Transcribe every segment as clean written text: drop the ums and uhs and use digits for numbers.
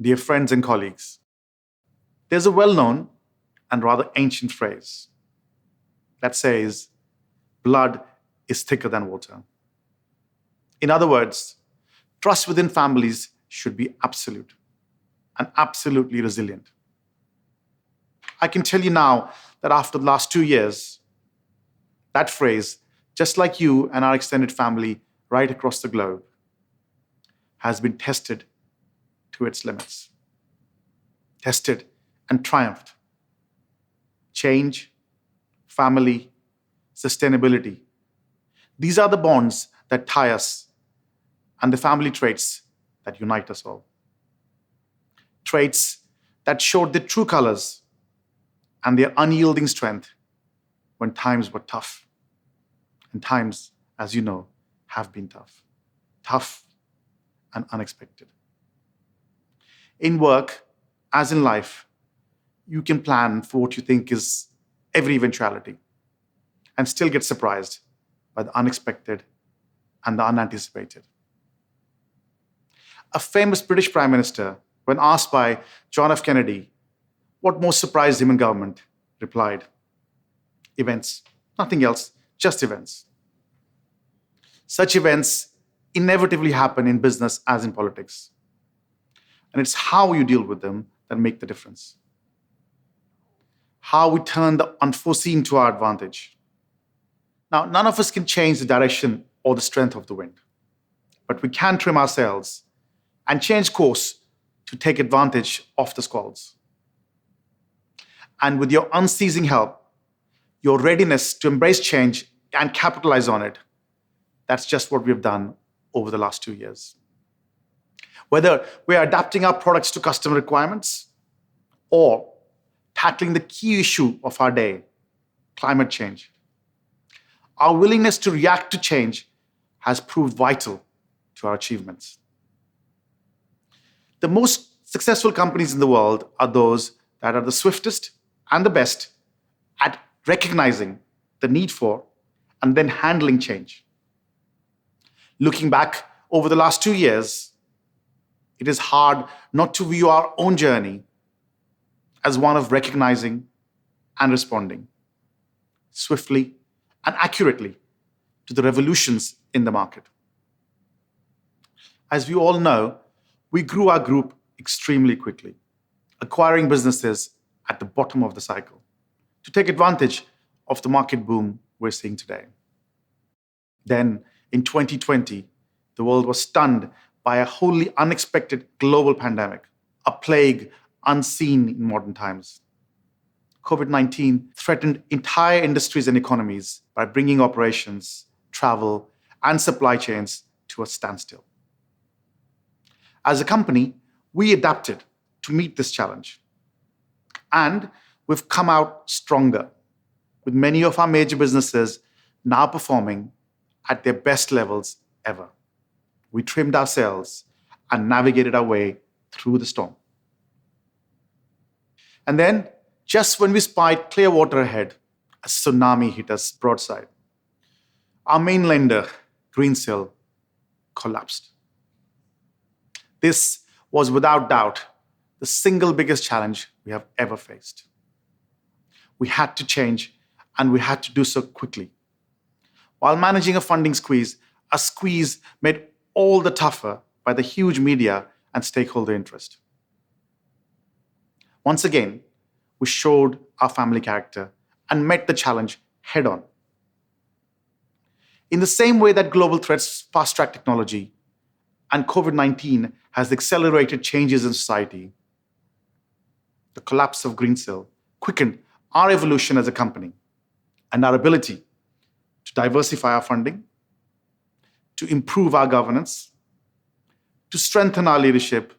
Dear friends and colleagues, there's a well known and rather ancient phrase that says, blood is thicker than water. In other words, trust within families should be absolute and absolutely resilient. I can tell you now that after the last 2 years, that phrase, just like you and our extended family right across the globe, has been tested to its limits. Tested and triumphed. Change, family, sustainability. These are the bonds that tie us and the family traits that unite us all. Traits that showed their true colors and their unyielding strength when times were tough. And times, as you know, have been tough. Tough and unexpected. In work, as in life, you can plan for what you think is every eventuality and still get surprised by the unexpected and the unanticipated. A famous British Prime Minister, when asked by John F. Kennedy what most surprised him in government, replied, "Events, nothing else, just events." Such events inevitably happen in business as in politics. And it's how you deal with them that make the difference. How we turn the unforeseen to our advantage. Now, none of us can change the direction or the strength of the wind, but we can trim our sails and change course to take advantage of the squalls. And with your unceasing help, your readiness to embrace change and capitalize on it, that's just what we've done over the last 2 years. Whether we're adapting our products to customer requirements or tackling the key issue of our day, climate change, our willingness to react to change has proved vital to our achievements. The most successful companies in the world are those that are the swiftest and the best at recognizing the need for and then handling change. Looking back over the last 2 years, it is hard not to view our own journey as one of recognizing and responding swiftly and accurately to the revolutions in the market. As we all know, we grew our group extremely quickly, acquiring businesses at the bottom of the cycle to take advantage of the market boom we're seeing today. Then, in 2020, the world was stunned by a wholly unexpected global pandemic, a plague unseen in modern times. COVID-19 threatened entire industries and economies by bringing operations, travel, and supply chains to a standstill. As a company, we adapted to meet this challenge. And we've come out stronger, with many of our major businesses now performing at their best levels ever. We trimmed our sails and navigated our way through the storm. And then, just when we spied clear water ahead, a tsunami hit us broadside. Our main lender, Greensill, collapsed. This was without doubt the single biggest challenge we have ever faced. We had to change, and we had to do so quickly. While managing a funding squeeze, a squeeze made all the tougher by the huge media and stakeholder interest. Once again, we showed our family character and met the challenge head on. In the same way that global threats fast-track technology and COVID-19 has accelerated changes in society, the collapse of Greensill quickened our evolution as a company and our ability to diversify our funding, to improve our governance, to strengthen our leadership,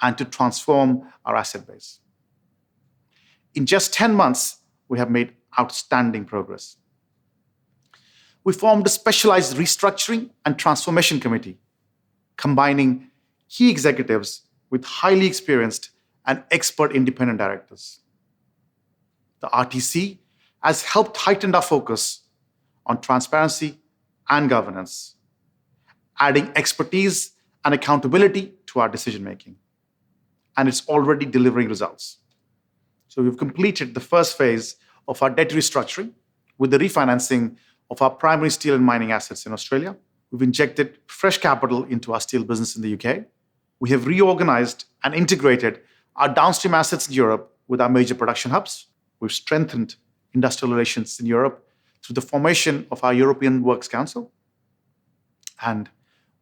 and to transform our asset base. In just 10 months, we have made outstanding progress. We formed a specialized restructuring and transformation committee, combining key executives with highly experienced and expert independent directors. The RTC has helped heighten our focus on transparency and governance, adding expertise and accountability to our decision-making. and it's already delivering results. So we've completed the first phase of our debt restructuring with the refinancing of our primary steel and mining assets in Australia. We've injected fresh capital into our steel business in the UK. We have reorganized and integrated our downstream assets in Europe with our major production hubs. We've strengthened industrial relations in Europe through the formation of our European Works Council. And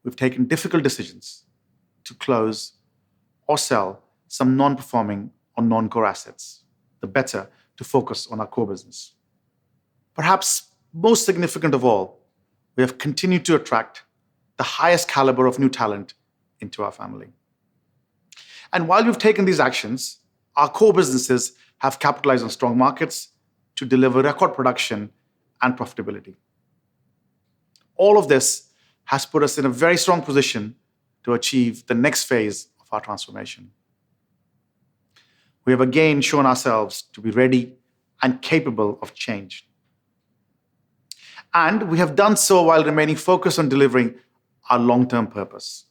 we've taken difficult decisions to close or sell some non-performing or non-core assets, the better to focus on our core business. Perhaps most significant of all, we have continued to attract the highest caliber of new talent into our family. And while we've taken these actions, our core businesses have capitalized on strong markets to deliver record production and profitability. All of this has put us in a very strong position to achieve the next phase of our transformation. We have again shown ourselves to be ready and capable of change. And we have done so while remaining focused on delivering our long-term purpose,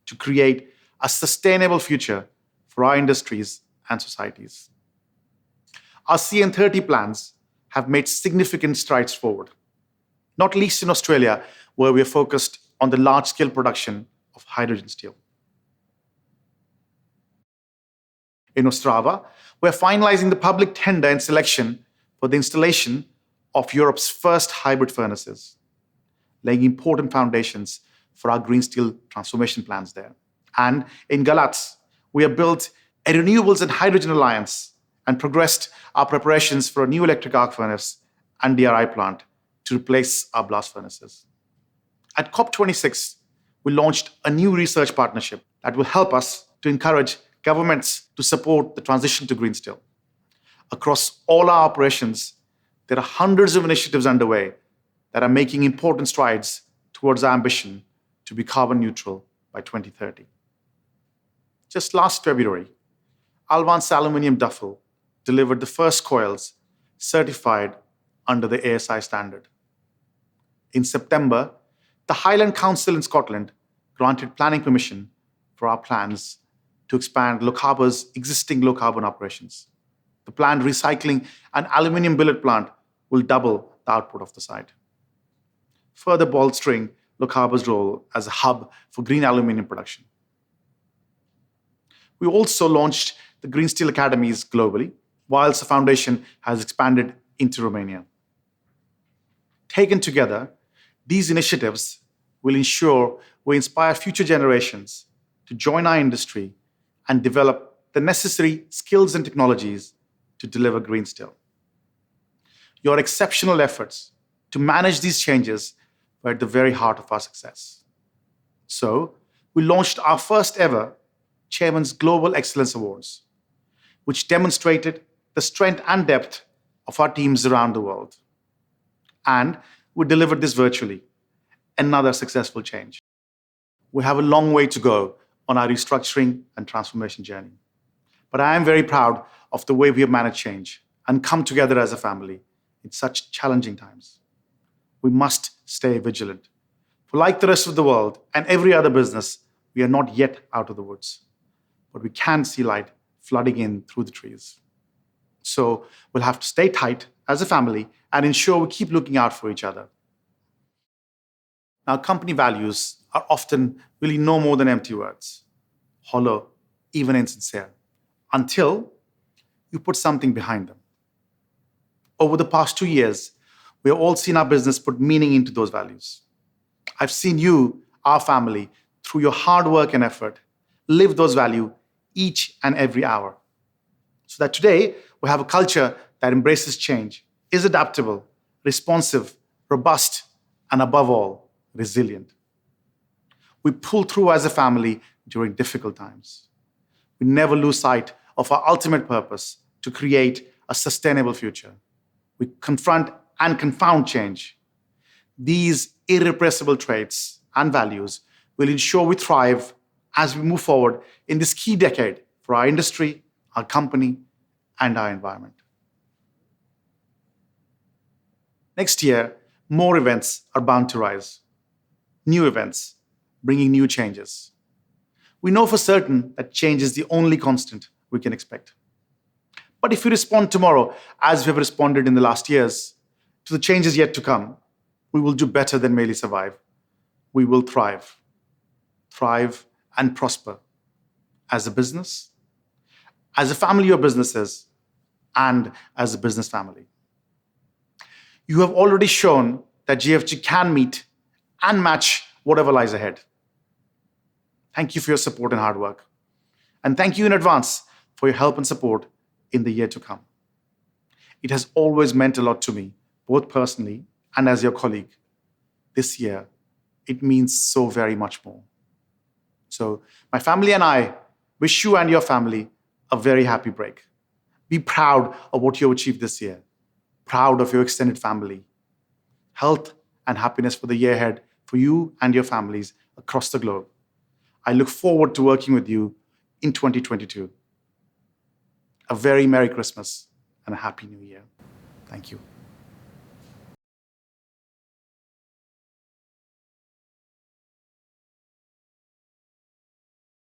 to create a sustainable future for our industries and societies. Our CN30 plans have made significant strides forward, not least in Australia, where we are focused on the large-scale production of hydrogen steel. In Ostrava, we're finalizing the public tender and selection for the installation of Europe's first hybrid furnaces, laying important foundations for our green steel transformation plans there. And in Galatz, we have built a renewables and hydrogen alliance and progressed our preparations for a new electric arc furnace and DRI plant to replace our blast furnaces. At COP26, we launched a new research partnership that will help us to encourage governments to support the transition to green steel. Across all our operations, there are hundreds of initiatives underway that are making important strides towards our ambition to be carbon neutral by 2030. Just last February, Alvan's Aluminium Duffel delivered the first coils certified under the ASI standard. In September, the Highland Council in Scotland granted planning permission for our plans to expand Lochaber's existing low-carbon operations. The planned recycling and aluminium billet plant will double the output of the site, further bolstering Lochaber's role as a hub for green aluminium production. We also launched the Green Steel Academies globally, whilst the foundation has expanded into Romania. Taken together, these initiatives will ensure we inspire future generations to join our industry and develop the necessary skills and technologies to deliver green steel. Your exceptional efforts to manage these changes were at the very heart of our success. So, we launched our first ever Chairman's Global Excellence Awards, which demonstrated the strength and depth of our teams around the world. And we delivered this virtually, another successful change. We have a long way to go on our restructuring and transformation journey. But I am very proud of the way we have managed change and come together as a family in such challenging times. We must stay vigilant. For like the rest of the world and every other business, we are not yet out of the woods, but we can see light flooding in through the trees. So we'll have to stay tight as a family and ensure we keep looking out for each other. Now, company values are often really no more than empty words, hollow, even insincere, until you put something behind them. Over the past 2 years, we have all seen our business put meaning into those values. I've seen you, our family, through your hard work and effort, live those values each and every hour. So that today, we have a culture that embraces change, is adaptable, responsive, robust, and above all, resilient. We pull through as a family during difficult times. We never lose sight of our ultimate purpose to create a sustainable future. We confront and confound change. These irrepressible traits and values will ensure we thrive as we move forward in this key decade for our industry, our company, and our environment. Next year, more events are bound to rise. New events, bringing new changes. We know for certain that change is the only constant we can expect. But if we respond tomorrow, as we have responded in the last years, to the changes yet to come, we will do better than merely survive. We will thrive and prosper as a business, as a family of businesses, and as a business family. You have already shown that GFG can meet and match whatever lies ahead. Thank you for your support and hard work. And thank you in advance for your help and support in the year to come. It has always meant a lot to me, both personally and as your colleague. This year, it means so very much more. So, my family and I wish you and your family a very happy break. Be proud of what you have achieved this year. Proud of your extended family. Health and happiness for the year ahead for you and your families across the globe. I look forward to working with you in 2022. A very Merry Christmas and a Happy New Year. Thank you.